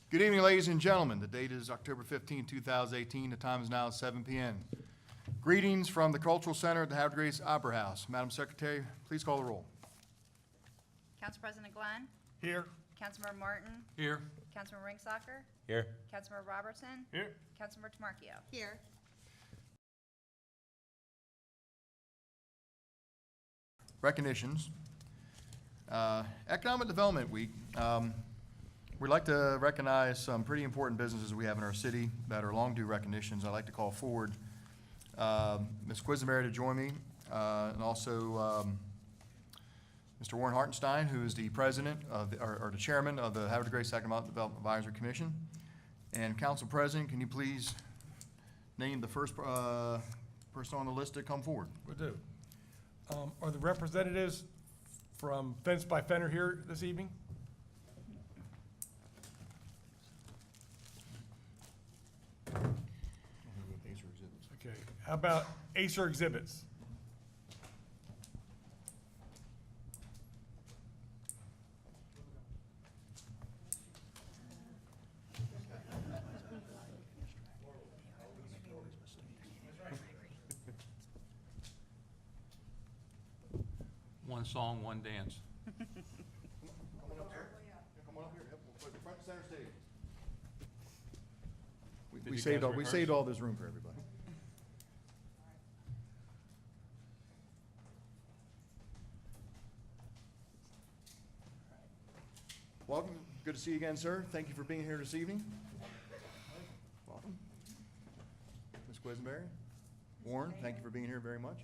Good evening, ladies and gentlemen. The date is October 15, 2018. The time is now 7 p.m. Greetings from the Cultural Center at the Howard Grace Opera House. Madam Secretary, please call the roll. Council President Glenn? Here. Councilmember Martin? Here. Councilmember Ringsacher? Here. Councilmember Robertson? Here. Councilmember Tamarkio? Here. Recognitions. Economic Development Week. We'd like to recognize some pretty important businesses we have in our city that are long due recognitions. I'd like to call forward Ms. Quisenberry to join me, and also Mr. Warren Hartenstein, who is the president of or the chairman of the Howard Grace Economic Development Advisory Commission. And Council President, can you please name the first person on the list to come forward? We do. Are the representatives from Fence by Fenner here this evening? Okay. How about Acer Exhibits? One song, one dance. Come on up here. Come on up here. Front center stage. We saved all this room for everybody. Welcome. Good to see you again, sir. Thank you for being here this evening. Welcome. Ms. Quisenberry. Warren, thank you for being here very much.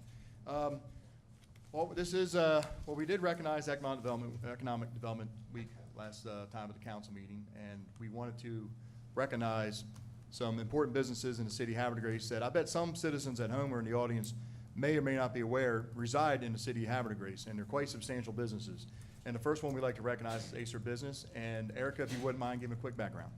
Well, this is, well, we did recognize Economic Development Week last time at the council meeting, and we wanted to recognize some important businesses in the city of Havre de Grace that I bet some citizens at home or in the audience may or may not be aware reside in the city of Havre de Grace, and they're quite substantial businesses. And the first one we'd like to recognize is Acer Business. And Erica, if you wouldn't mind, give a quick background.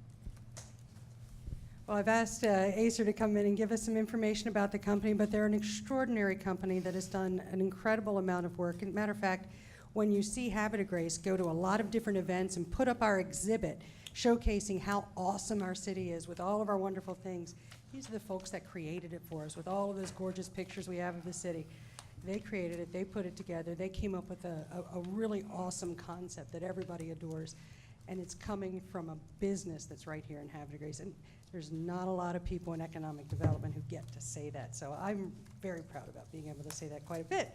Well, I've asked Acer to come in and give us some information about the company, but they're an extraordinary company that has done an incredible amount of work. And matter of fact, when you see Havre de Grace go to a lot of different events and put up our exhibit showcasing how awesome our city is with all of our wonderful things, these are the folks that created it for us with all of those gorgeous pictures we have of the city. They created it, they put it together, they came up with a really awesome concept that everybody adores. And it's coming from a business that's right here in Havre de Grace. And there's not a lot of people in economic development who get to say that. So I'm very proud about being able to say that quite a bit.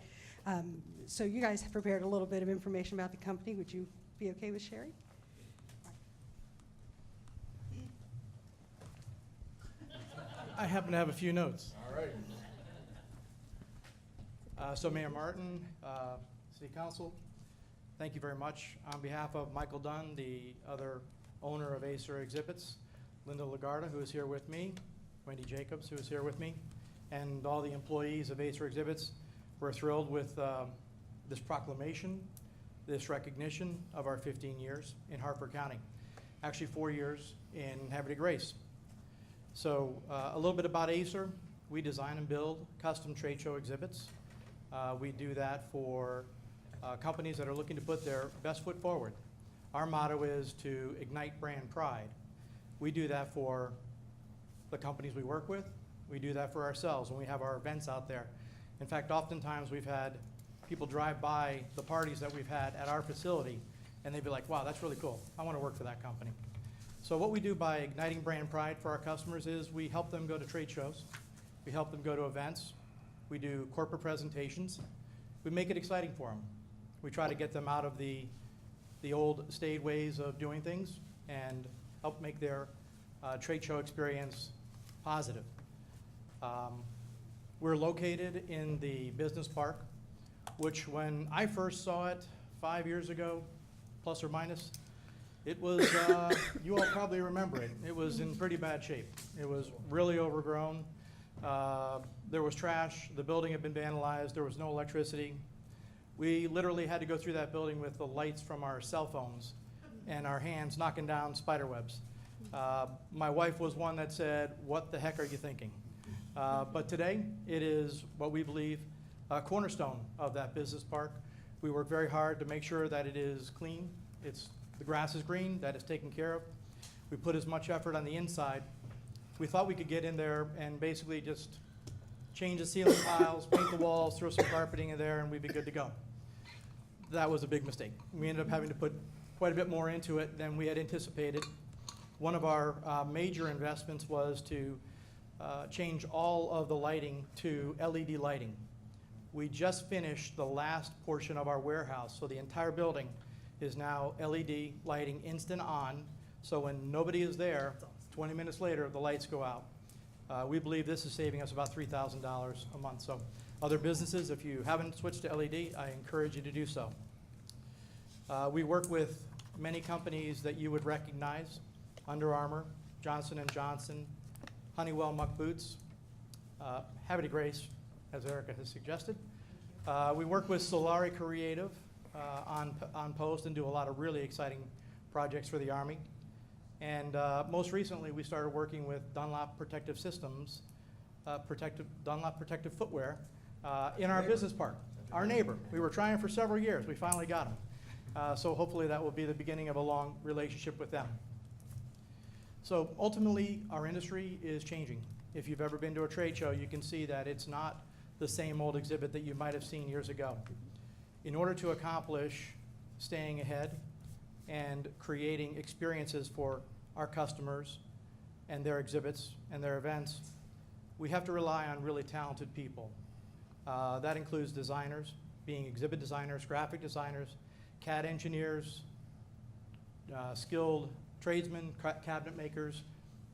So you guys have prepared a little bit of information about the company. Would you be okay with sharing? I happen to have a few notes. All right. So Mayor Martin, City Council, thank you very much. On behalf of Michael Dunn, the other owner of Acer Exhibits, Linda Lagarda, who is here with me, Wendy Jacobs, who is here with me, and all the employees of Acer Exhibits, we're thrilled with this proclamation, this recognition of our 15 years in Harper County. Actually 4 years in Havre de Grace. So a little bit about Acer. We design and build custom trade show exhibits. We do that for companies that are looking to put their best foot forward. Our motto is to ignite brand pride. We do that for the companies we work with. We do that for ourselves when we have our events out there. In fact, oftentimes we've had people drive by the parties that we've had at our facility and they'd be like, wow, that's really cool. I want to work for that company. So what we do by igniting brand pride for our customers is we help them go to trade shows. We help them go to events. We do corporate presentations. We make it exciting for them. We try to get them out of the old staid ways of doing things and help make their trade show experience positive. We're located in the business park, which when I first saw it 5 years ago, plus or minus, it was, you all probably remember it. It was in pretty bad shape. It was really overgrown. There was trash. The building had been vandalized. There was no electricity. We literally had to go through that building with the lights from our cell phones and our hands knocking down spider webs. My wife was one that said, what the heck are you thinking? But today, it is what we believe a cornerstone of that business park. We work very hard to make sure that it is clean, the grass is green, that it's taken care of. We put as much effort on the inside. We thought we could get in there and basically just change the ceiling tiles, paint the walls, throw some carpeting in there, and we'd be good to go. That was a big mistake. We ended up having to put quite a bit more into it than we had anticipated. One of our major investments was to change all of the lighting to LED lighting. We just finished the last portion of our warehouse, so the entire building is now LED lighting instant on, so when nobody is there, 20 minutes later, the lights go out. We believe this is saving us about $3,000 a month. So other businesses, if you haven't switched to LED, I encourage you to do so. We work with many companies that you would recognize: Under Armour, Johnson & Johnson, Honeywell Muck Boots, Havre de Grace, as Erica has suggested. We work with Solari Creative on post and do a lot of really exciting projects for the Army. And most recently, we started working with Dunlop Protective Systems, Dunlop Protective Footwear in our business park. Our neighbor. We were trying for several years. We finally got them. So hopefully that will be the beginning of a long relationship with them. So ultimately, our industry is changing. If you've ever been to a trade show, you can see that it's not the same old exhibit that you might have seen years ago. In order to accomplish staying ahead and creating experiences for our customers and their exhibits and their events, we have to rely on really talented people. That includes designers, being exhibit designers, graphic designers, CAD engineers, skilled tradesmen, cabinet makers,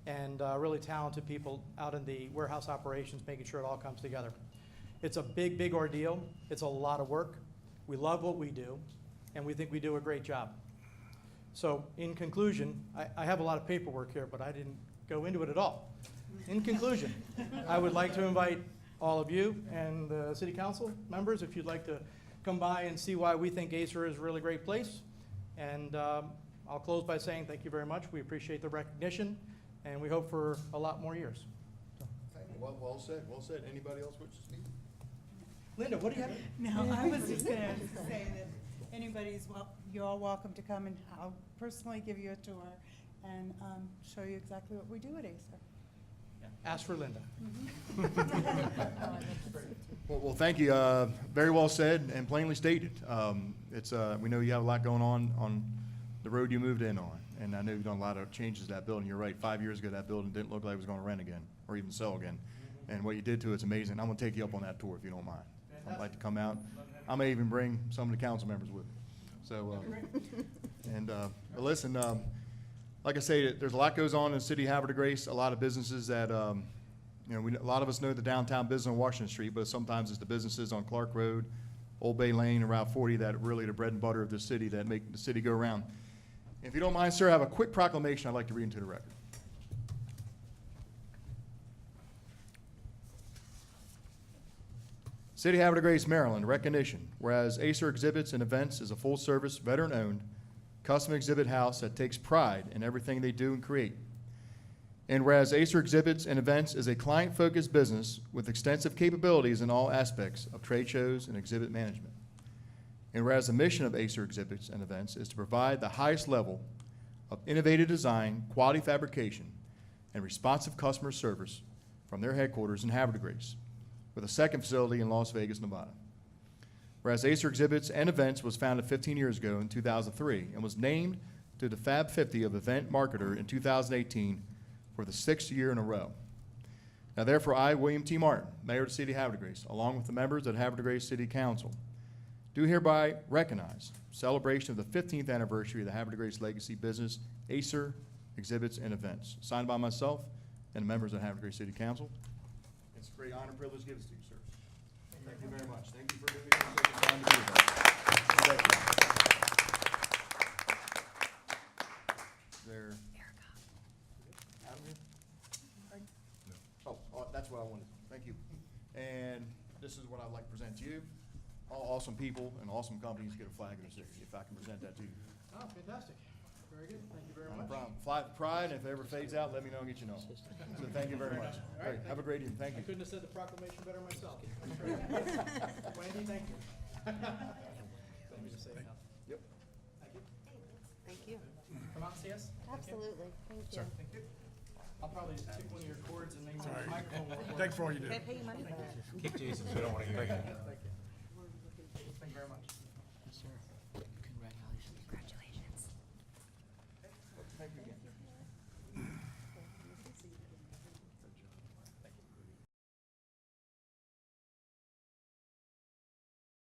and really talented people out in the warehouse operations, making sure it all comes together. It's a big, big ordeal. It's a lot of work. We love what we do, and we think we do a great job. So in conclusion, I have a lot of paperwork here, but I didn't go into it at all. In conclusion, I would like to invite all of you and the city council members, if you'd like to come by and see why we think Acer is a really great place. And I'll close by saying thank you very much. We appreciate the recognition, and we hope for a lot more years. Well said, well said. Anybody else wish to speak? Linda, what do you have? No, I was just gonna say that you're all welcome to come, and I'll personally give you a tour and show you exactly what we do at Acer. Ask for Linda. Well, thank you. Very well said and plainly stated. We know you have a lot going on the road you moved in on, and I know you've done a lot of changes to that building. You're right. 5 years ago, that building didn't look like it was going to rent again or even sell again. And what you did to it's amazing. I'm going to take you up on that tour if you don't mind. I'd like to come out. I may even bring some of the council members with me. So, but listen, like I say, there's a lot goes on in the city of Havre de Grace. A lot of businesses that, a lot of us know the downtown business on Washington Street, but sometimes it's the businesses on Clark Road, Old Bay Lane, and Route 40 that are really the bread and butter of the city that make the city go around. If you don't mind, sir, I have a quick proclamation I'd like to read into the record. City of Havre de Grace, Maryland, recognition. Whereas Acer Exhibits and Events is a full-service, veteran-owned, custom exhibit house that takes pride in everything they do and create. And whereas Acer Exhibits and Events is a client-focused business with extensive capabilities in all aspects of trade shows and exhibit management. And whereas the mission of Acer Exhibits and Events is to provide the highest level of innovative design, quality fabrication, and responsive customer service from their headquarters in Havre de Grace, with a second facility in Las Vegas, Nevada. Whereas Acer Exhibits and Events was founded 15 years ago in 2003 and was named to the Fab 50 of Event Marketer in 2018 for the 6th year in a row. Now therefore, I, William T. Martin, Mayor of the City of Havre de Grace, along with the members of the Havre de Grace City Council, do hereby recognize celebration of the 15th anniversary of the Havre de Grace legacy business, Acer Exhibits and Events, signed by myself and the members of the Havre de Grace City Council. It's a great honor and privilege to give this to you, sir. Thank you very much. Thank you for giving me the time to be here. Thank you. There. Adam here? No. Oh, that's what I wanted. Thank you. And this is what I'd like to present to you. All awesome people and awesome companies get a flag in the city, if I can present that to you. Oh, fantastic. Very good. Thank you very No much. problem. Fly with pride, and if it ever fades out, let me know and get you know. So thank you very much. All right, Great. Have a great evening. Thank I you. couldn't have said the proclamation better myself. Wendy, thank you. Let me just say it now. Yep. Thank you. Thank you. Come out and see see us? Absolutely, thank you. Thank you. I'll probably pick one of your cords and make the microphone work. Thanks for all you do. Can I pay you money back? Thank you very much.